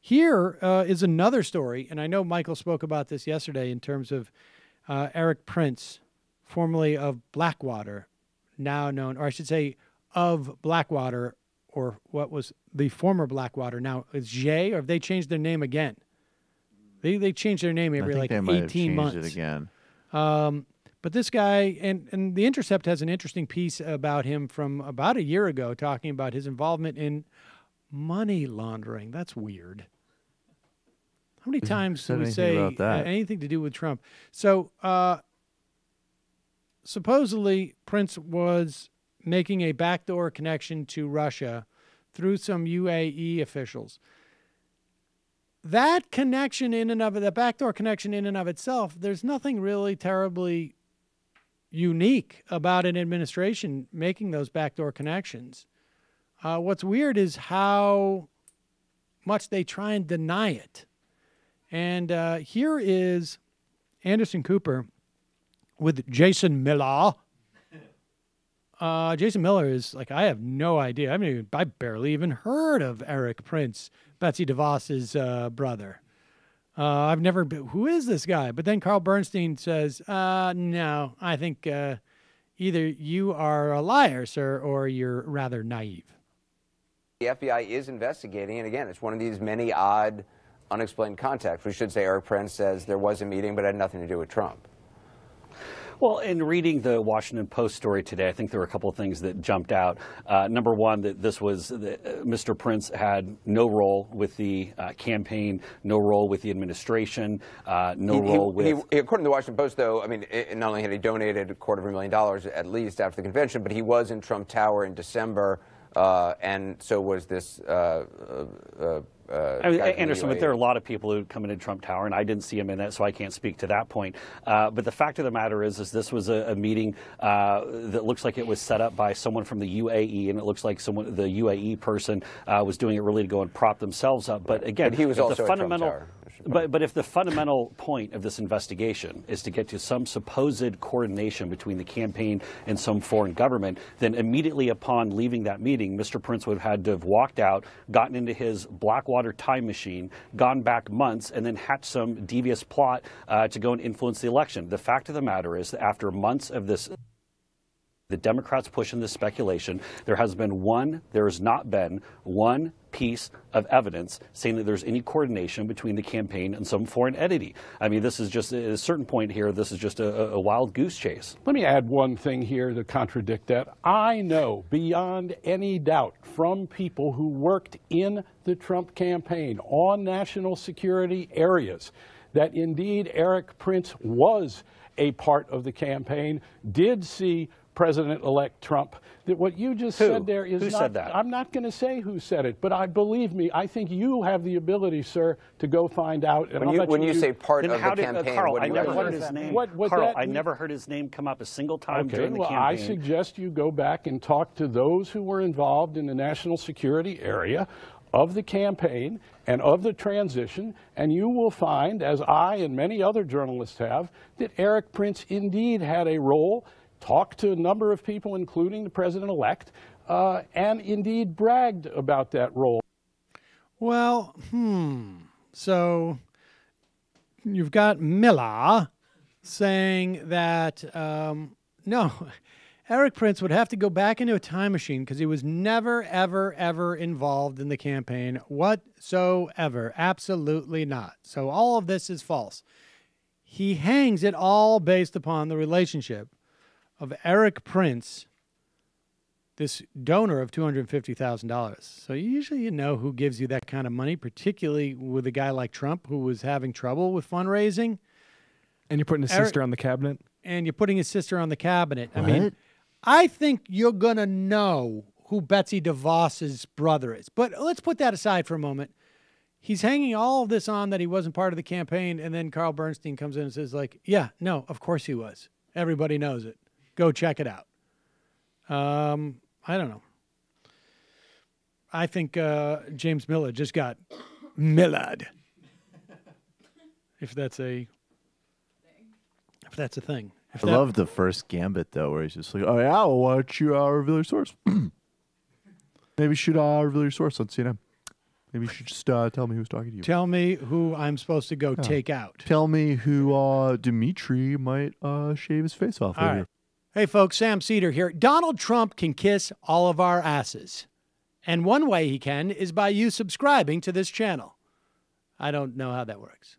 Here is another story, and I know Michael spoke about this yesterday in terms of Erik Prince, formerly of Blackwater, now known, or I should say of Blackwater, or what was the former Blackwater. Now it's Jay, or have they changed their name again? They change their name every like 18 months. It again. But this guy, and The Intercept has an interesting piece about him from about a year ago talking about his involvement in money laundering. That's weird. How many times do we say anything to do with Trump? So supposedly Prince was making a backdoor connection to Russia through some UAE officials. That connection in and of it, that backdoor connection in and of itself, there's nothing really terribly unique about an administration making those backdoor connections. What's weird is how much they try and deny it. And here is Anderson Cooper with Jason Miller. Jason Miller is like, I have no idea. I barely even heard of Erik Prince, Betsy DeVos's brother. I've never been, who is this guy? But then Carl Bernstein says, no, I think either you are a liar, sir, or you're rather naive. The FBI is investigating, and again, it's one of these many odd, unexplained contacts. We should say Erik Prince says there was a meeting, but it had nothing to do with Trump. Well, in reading the Washington Post story today, I think there were a couple of things that jumped out. Number one, that this was Mr. Prince had no role with the campaign, no role with the administration, according to the Washington Post, though, I mean, not only had he donated $250,000 at least after the convention, but he was in Trump Tower in December, and so was this Anderson, but there are a lot of people who come into Trump Tower, and I didn't see him in that, so I can't speak to that point. But the fact of the matter is this was a meeting that looks like it was set up by someone from the UAE, and it looks like the UAE person was doing it really to go and prop themselves up. But again, he was also at Trump Tower. But if the fundamental point of this investigation is to get to some supposed coordination between the campaign and some foreign government, then immediately upon leaving that meeting, Mr. Prince would have had to have walked out, gotten into his Blackwater time machine, gone back months, and then hatched some devious plot to go and influence the election. The fact of the matter is that after months of this, the Democrats pushing this speculation, there has not been one piece of evidence saying that there's any coordination between the campaign and some foreign entity. I mean, this is just, at a certain point here, this is just a wild goose chase. Let me add one thing here to contradict that. I know beyond any doubt from people who worked in the Trump campaign on national security areas that indeed Erik Prince was a part of the campaign, did see President-elect Trump. That what you just said there is who not, said that? I'm not going to say who said it, but believe me, I think you have the ability, sir, to go find out. And when you say part of the campaign, Carl, I never heard his name. Carl, I never heard his name come up a single time during the campaign. I suggest you go back and talk to those who were involved in the national security area of the campaign and of the transition, and you will find, as I and many other journalists have, that Erik Prince indeed had a role, talked to a number of people, including the president-elect, and indeed bragged about that role. Well, so you've got Miller saying that, no, Erik Prince would have to go back into a time machine because he was never, ever, ever involved in the campaign whatsoever. Absolutely not. So all of this is false. He hangs it all based upon the relationship of Erik Prince, this donor of $250,000. So usually you know who gives you that kind of money, particularly with a guy like Trump who was having trouble with fundraising. And you're putting his sister on the cabinet? And you're putting his sister on the cabinet. What? I mean, I think you're going to know who Betsy DeVos's brother is. But let's put that aside for a moment. He's hanging all of this on that he wasn't part of the campaign, and then Carl Bernstein comes in and says, like, yeah, no, of course he was. Everybody knows it. Go check it out. I don't know. I think James Miller just got Millard. If that's a thing. I love the first gambit, though, where he's just like, oh, yeah, well, why don't you reveal your source? Maybe you should reveal your source on CNN. Maybe you should just tell me who's talking to you. Tell me who I'm supposed to go take out. Tell me who Dimitri might shave his face off All later. right. Hey, folks, Sam Seder here. Donald Trump can kiss all of our asses. And one way he can is by you subscribing to this channel. I don't know how that works.